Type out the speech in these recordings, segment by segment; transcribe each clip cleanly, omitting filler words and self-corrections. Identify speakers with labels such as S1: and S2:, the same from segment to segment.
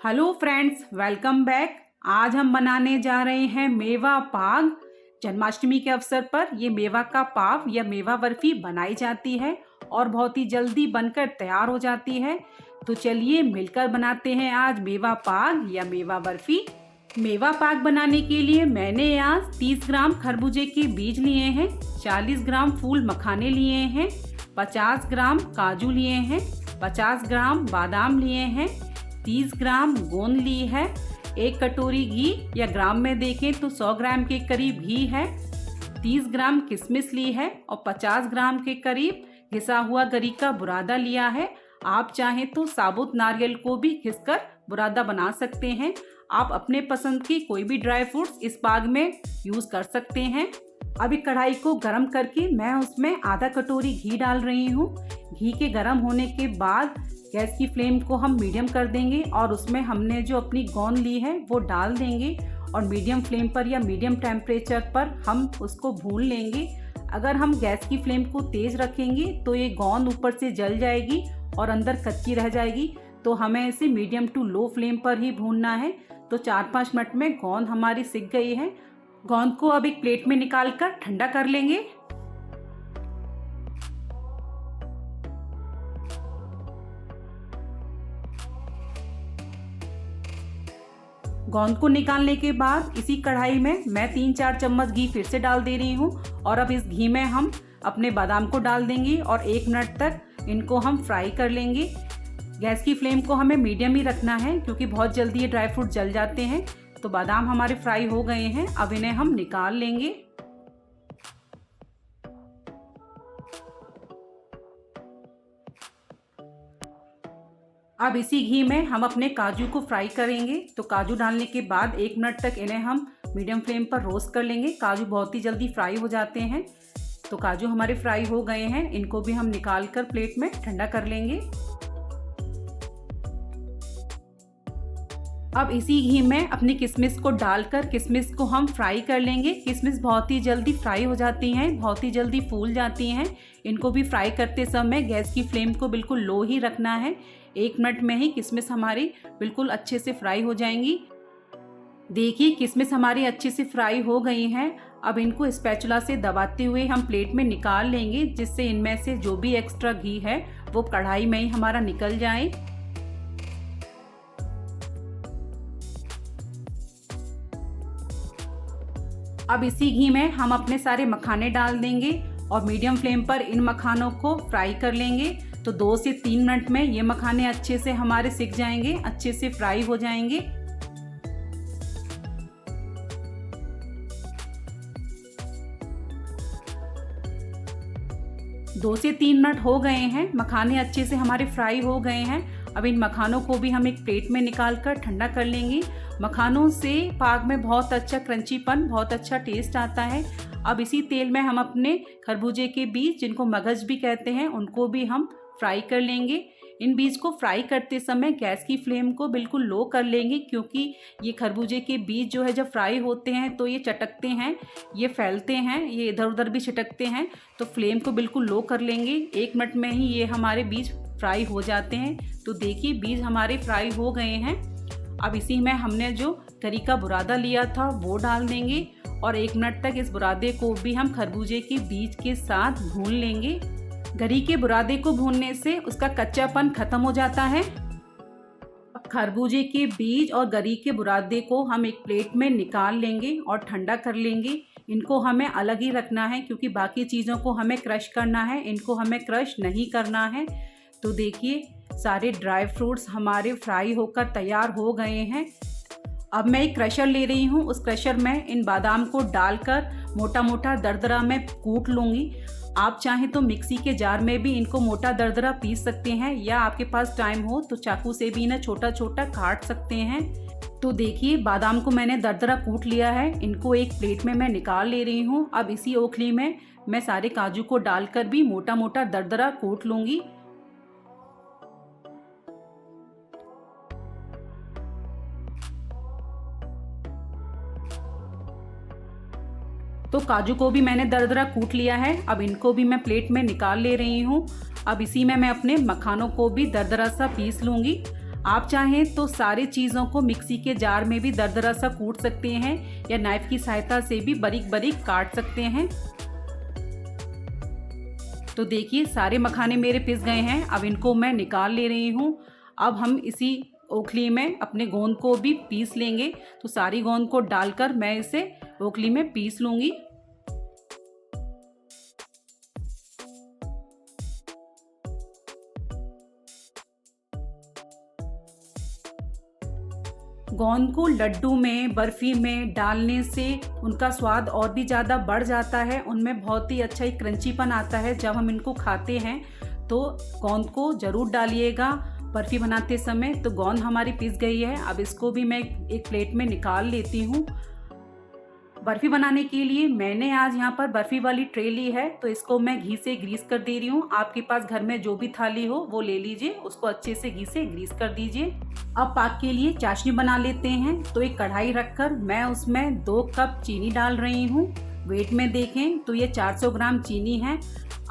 S1: Hello friends, welcome back. आज हम बनाने जा रहे हैं मेवा पाक। जन्माष्टमी के अवसर पर ये मेवा का पाव या मेवा बर्फी बनाई जाती है और बहुत ही जल्दी बनकर तैयार हो जाती है। तो चलिए मिलकर बनाते हैं आज मेवा पाक या मेवा बर्फी। मेवा पाक बनाने के लिए मैंने आज 30 ग्राम खरबूजे के बीज लिए हैं, 40 ग्राम फूल मखाने लिए हैं, 50 ग्राम काजू लिए हैं, 50 ग्राम बादाम लिए हैं, 30 ग्राम गोंद ली है, 1 कटोरी घी या ग्राम में देखें तो 100 ग्राम के करीब घी है, 30 ग्राम किशमिश ली है और 50 ग्राम के करीब घिसा हुआ गरी का बुरादा लिया है। आप चाहें तो साबुत नारियल को भी घिसकर बुरादा बना सकते हैं। आप अपने पसंद की कोई भी ड्राई फ्रूट्स इस पाक में यूज़ कर सकते हैं। अभी कढ़ाई को गरम करके मैं उसमें आधा कटोरी घी डाल रही हूँ। घी के गरम होने के बाद गैस की फ्लेम को हम मीडियम कर देंगे और उसमें हमने जो अपनी गोंद ली है वो डाल देंगे और मीडियम फ्लेम पर या मीडियम टेम्परेचर पर हम उसको भून लेंगे। अगर हम गैस की फ्लेम को तेज़ रखेंगे तो ये गोंद ऊपर से जल जाएगी और अंदर कच्ची रह जाएगी। तो हमें इसे मीडियम टू लो फ्लेम पर ही भूनना है। तो 4-5 मिनट में गोंद हमारी सिक गई है। गोंद को अब एक प्लेट में निकाल कर ठंडा कर लेंगे। गोंद को निकालने के बाद इसी कढ़ाई में मैं 3-4 चम्मच घी फिर से डाल दे रही हूँ और अब इस घी में हम अपने बादाम को डाल देंगे और 1 मिनट तक इनको हम फ्राई कर लेंगे। गैस की फ्लेम को हमें मीडियम ही रखना है क्योंकि बहुत जल्दी ये ड्राई फ्रूट जल जाते हैं। तो बादाम हमारे फ्राई हो गए हैं, अब इन्हें हम निकाल लेंगे। अब इसी घी में हम अपने काजू को फ्राई करेंगे। तो काजू डालने के बाद 1 मिनट तक इन्हें हम मीडियम फ्लेम पर रोस्ट कर लेंगे। काजू बहुत ही जल्दी फ्राई हो जाते हैं। तो काजू हमारे फ्राई हो गए हैं, इनको भी हम निकाल कर प्लेट में ठंडा कर लेंगे। अब इसी घी में अपनी किशमिश को डालकर किशमिश को हम फ्राई कर लेंगे। किशमिश बहुत ही जल्दी फ्राई हो जाती हैं, बहुत ही जल्दी फूल जाती हैं। इनको भी फ्राई करते समय गैस की फ्लेम को बिल्कुल लो ही रखना है। 1 मिनट में ही किशमिश हमारी बिल्कुल अच्छे से फ्राई हो जाएंगी। देखिए किशमिश हमारी अच्छे से फ्राई हो गई हैं। अब इनको स्पैचुला से दबाते हुए हम प्लेट में निकाल लेंगे, जिससे इनमें से जो भी एक्स्ट्रा घी है वो कढ़ाई में ही हमारा निकल जाए। अब इसी घी में हम अपने सारे मखाने डाल देंगे और मीडियम फ्लेम पर इन मखानों को फ्राई कर लेंगे। तो 2 से 3 मिनट में ये मखाने अच्छे से हमारे सिक जाएंगे, अच्छे से फ्राई हो जाएंगे। दो से 3 मिनट हो गए हैं, मखाने अच्छे से हमारे फ्राई हो गए हैं। अब इन मखानों को भी हम एक प्लेट में निकाल कर ठंडा कर लेंगे। मखानों से पाक में बहुत अच्छा क्रंचीपन, बहुत अच्छा टेस्ट आता है। अब इसी तेल में हम अपने खरबूजे के बीज, जिनको मगज भी कहते हैं, उनको भी हम फ्राई कर लेंगे। इन बीज को फ्राई करते समय गैस की फ्लेम को बिल्कुल लो कर लेंगे क्योंकि ये खरबूजे के बीज जो है जब फ्राई होते हैं तो ये चटकते हैं, ये फैलते हैं, ये इधर उधर भी छिटकते हैं। तो फ्लेम को बिल्कुल लो कर लेंगे। 1 मिनट में ही ये हमारे बीज फ्राई हो जाते हैं। तो देखिए बीज हमारे फ्राई हो गए हैं। अब इसी में हमने जो गरी का बुरादा लिया था वो डाल देंगे और 1 मिनट तक इस बुरादे को भी हम खरबूजे के बीज के साथ भून लेंगे। गरी के बुरादे को भूनने से उसका कच्चापन खत्म हो जाता है। अब खरबूजे के बीज और गरी के बुरादे को हम एक प्लेट में निकाल लेंगे और ठंडा कर लेंगे। इनको हमें अलग ही रखना है क्योंकि बाकी चीज़ों को हमें क्रश करना है, इनको हमें क्रश नहीं करना है। तो देखिए सारे ड्राई फ्रूट्स हमारे फ्राई होकर तैयार हो गए हैं। अब मैं एक क्रशर ले रही हूँ, उस क्रशर में इन बादाम को डालकर मोटा मोटा दरदरा में कूट लूँगी। आप चाहें तो मिक्सी के जार में भी इनको मोटा दरदरा पीस सकते हैं या आपके पास टाइम हो तो चाकू से भी इन्हें छोटा छोटा काट सकते हैं। तो देखिए बादाम को मैंने दरदरा कूट लिया है, इनको एक प्लेट में मैं निकाल ले रही हूँ। अब इसी ओखली में मैं सारे काजू को डालकर भी मोटा मोटा दरदरा कूट लूँगी। तो काजू को भी मैंने दरदरा कूट लिया है। अब इनको भी मैं प्लेट में निकाल ले रही हूँ। अब इसी में मैं अपने मखानों को भी दरदरा सा पीस लूँगी। आप चाहें तो सारी चीज़ों को मिक्सी के जार में भी दरदरा सा कूट सकते हैं या नाइफ की सहायता से भी बारीक बारीक काट सकते हैं। तो देखिए सारे मखाने मेरे पिस गए हैं। अब इनको मैं निकाल ले रही हूँ। अब हम इसी ओखली में अपने गोंद को भी पीस लेंगे। तो सारी गोंद को डालकर मैं इसे ओखली में पीस लूँगी। गोंद को लड्डू में, बर्फ़ी में डालने से उनका स्वाद और भी ज़्यादा बढ़ जाता है। उनमें बहुत ही अच्छा एक क्रंचीपन आता है जब हम इनको खाते हैं। तो गोंद को ज़रूर डालिएगा बर्फ़ी बनाते समय। तो गोंद हमारी पिस गई है। अब इसको भी मैं एक प्लेट में निकाल लेती हूँ। बर्फ़ी बनाने के लिए मैंने आज यहाँ पर बर्फ़ी वाली ट्रे ली है। तो इसको मैं घी से ग्रीस कर दे रही हूँ। आपके पास घर में जो भी थाली हो वो ले लीजिए, उसको अच्छे से घी से ग्रीस कर दीजिए। अब पाक के लिए चाशनी बना लेते हैं। तो एक कढ़ाई रखकर मैं उसमें 2 कप चीनी डाल रही हूँ। वेट में देखें तो ये 400 ग्राम चीनी है।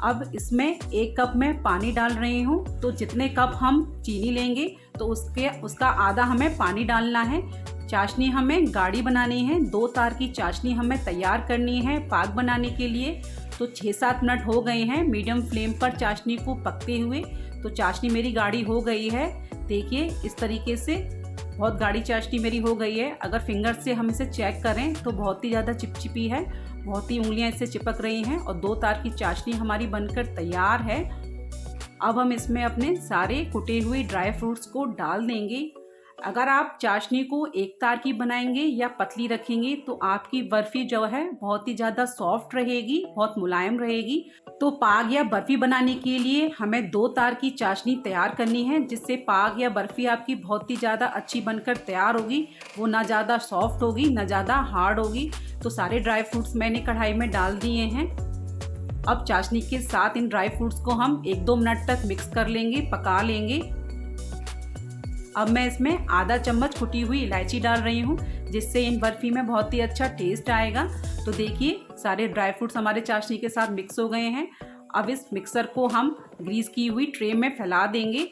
S1: अब इसमें 1 कप में पानी डाल रही हूँ। तो जितने कप हम चीनी लेंगे तो उसका आधा हमें पानी डालना है। चाशनी हमें गाढ़ी बनानी है। 2 तार की चाशनी हमें तैयार करनी है पाक बनाने के लिए। तो 6-7 मिनट हो गए हैं मीडियम फ्लेम पर चाशनी को पकते हुए। तो चाशनी मेरी गाढ़ी हो गई है। देखिए इस तरीके से बहुत गाढ़ी चाशनी मेरी हो गई है। अगर फिंगर से हम इसे चेक करें तो बहुत ही ज़्यादा चिपचिपी है, बहुत ही उंगलियां इससे चिपक रही हैं और 2 तार की चाशनी हमारी बनकर तैयार है। अब हम इसमें अपने सारे कुटे हुए ड्राई फ्रूट्स को डाल देंगे। अगर आप चाशनी को 1 तार की बनाएंगे या पतली रखेंगे तो आपकी बर्फ़ी जो है बहुत ही ज़्यादा सॉफ्ट रहेगी, बहुत मुलायम रहेगी। तो पाग या बर्फ़ी बनाने के लिए हमें 2 तार की चाशनी तैयार करनी है, जिससे पाग या बर्फ़ी आपकी बहुत ही ज़्यादा अच्छी बनकर तैयार होगी। वो ना ज़्यादा सॉफ्ट होगी ना ज़्यादा हार्ड होगी। तो सारे ड्राई फ्रूट्स मैंने कढ़ाई में डाल दिए हैं। अब चाशनी के साथ इन ड्राई फ्रूट्स को हम 1-2 मिनट तक मिक्स कर लेंगे, पका लेंगे। अब मैं इसमें आधा चम्मच कुटी हुई इलायची डाल रही हूँ, जिससे इन बर्फ़ी में बहुत ही अच्छा टेस्ट आएगा। तो देखिए सारे ड्राई फ्रूट्स हमारे चाशनी के साथ मिक्स हो गए हैं। अब इस मिक्सर को हम ग्रीस की हुई ट्रे में फैला देंगे।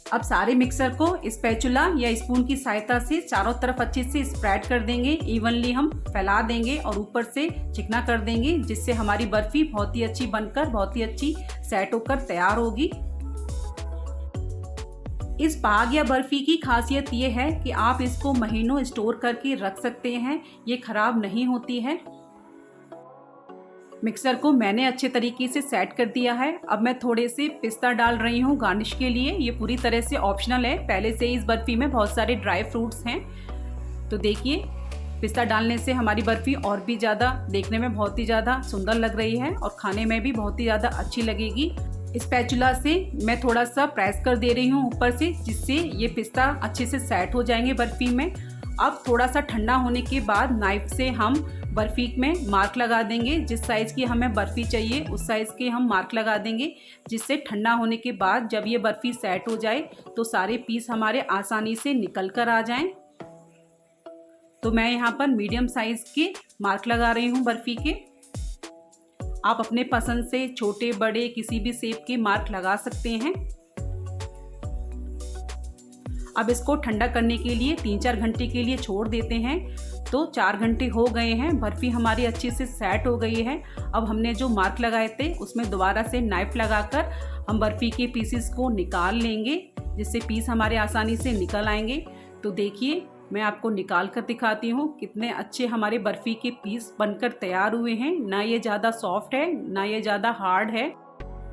S1: अब सारे मिक्सर को स्पैचुला या स्पून की सहायता से चारों तरफ अच्छे से स्प्रेड कर देंगे। इवनली हम फैला देंगे और ऊपर से चिकना कर देंगे, जिससे हमारी बर्फ़ी बहुत ही अच्छी बनकर बहुत ही अच्छी सेट होकर तैयार होगी। इस पाग या बर्फ़ी की खासियत ये है कि आप इसको महीनों स्टोर करके रख सकते हैं, ये ख़राब नहीं होती है। मिक्सर को मैंने अच्छे तरीके से सेट कर दिया है। अब मैं थोड़े से पिस्ता डाल रही हूँ गार्निश के लिए। ये पूरी तरह से ऑप्शनल है। पहले से इस बर्फ़ी में बहुत सारे ड्राई फ्रूट्स हैं। तो देखिए पिस्ता डालने से हमारी बर्फ़ी और भी ज़्यादा देखने में बहुत ही ज़्यादा सुंदर लग रही है और खाने में भी बहुत ही ज़्यादा अच्छी लगेगी। स्पैचुला से मैं थोड़ा सा प्रेस कर दे रही हूँ ऊपर से, जिससे ये पिस्ता अच्छे से सेट हो जाएंगे बर्फ़ी में। अब थोड़ा सा ठंडा होने के बाद नाइफ से हम बर्फ़ी में मार्क लगा देंगे। जिस साइज़ की हमें बर्फ़ी चाहिए उस साइज़ के हम मार्क लगा देंगे, जिससे ठंडा होने के बाद जब ये बर्फ़ी सेट हो जाए तो सारे पीस हमारे आसानी से निकल कर आ जाएं। तो मैं यहाँ पर मीडियम साइज़ के मार्क लगा रही हूँ बर्फ़ी के। आप अपने पसंद से छोटे बड़े किसी भी शेप के मार्क लगा सकते हैं। अब इसको ठंडा करने के लिए 3-4 घंटे के लिए छोड़ देते हैं। तो 4 घंटे हो गए हैं, बर्फ़ी हमारी अच्छे से सेट हो गई है। अब हमने जो मार्क लगाए थे उसमें दोबारा से नाइफ लगाकर हम बर्फ़ी के पीसेस को निकाल लेंगे, जिससे पीस हमारे आसानी से निकल आएंगे। तो देखिए मैं आपको निकाल कर दिखाती हूँ कितने अच्छे हमारे बर्फ़ी के पीस बनकर तैयार हुए हैं। ना ये ज़्यादा सॉफ्ट है ना ये ज़्यादा हार्ड है।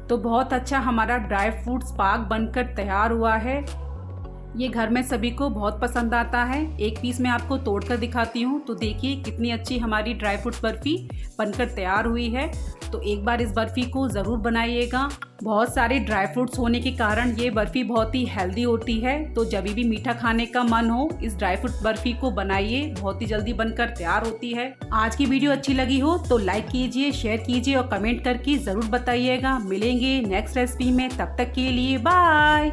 S1: तो बहुत अच्छा हमारा ड्राई फ्रूट्स पाक बनकर तैयार हुआ है। ये घर में सभी को बहुत पसंद आता है। एक पीस मैं आपको तोड़कर दिखाती हूँ। तो देखिए कितनी अच्छी हमारी ड्राई फ्रूट्स बर्फ़ी बनकर तैयार हुई है। तो एक बार इस बर्फ़ी को ज़रूर बनाइएगा। बहुत सारे ड्राई फ्रूट्स होने के कारण ये बर्फ़ी बहुत ही हेल्दी होती है। तो जब भी मीठा खाने का मन हो इस ड्राई फ्रूट बर्फ़ी को बनाइए, बहुत ही जल्दी बनकर तैयार होती है। आज की वीडियो अच्छी लगी हो तो लाइक कीजिए, शेयर कीजिए और कमेंट करके ज़रूर बताइएगा। मिलेंगे नेक्स्ट रेसिपी में, तब तक के लिए बाय।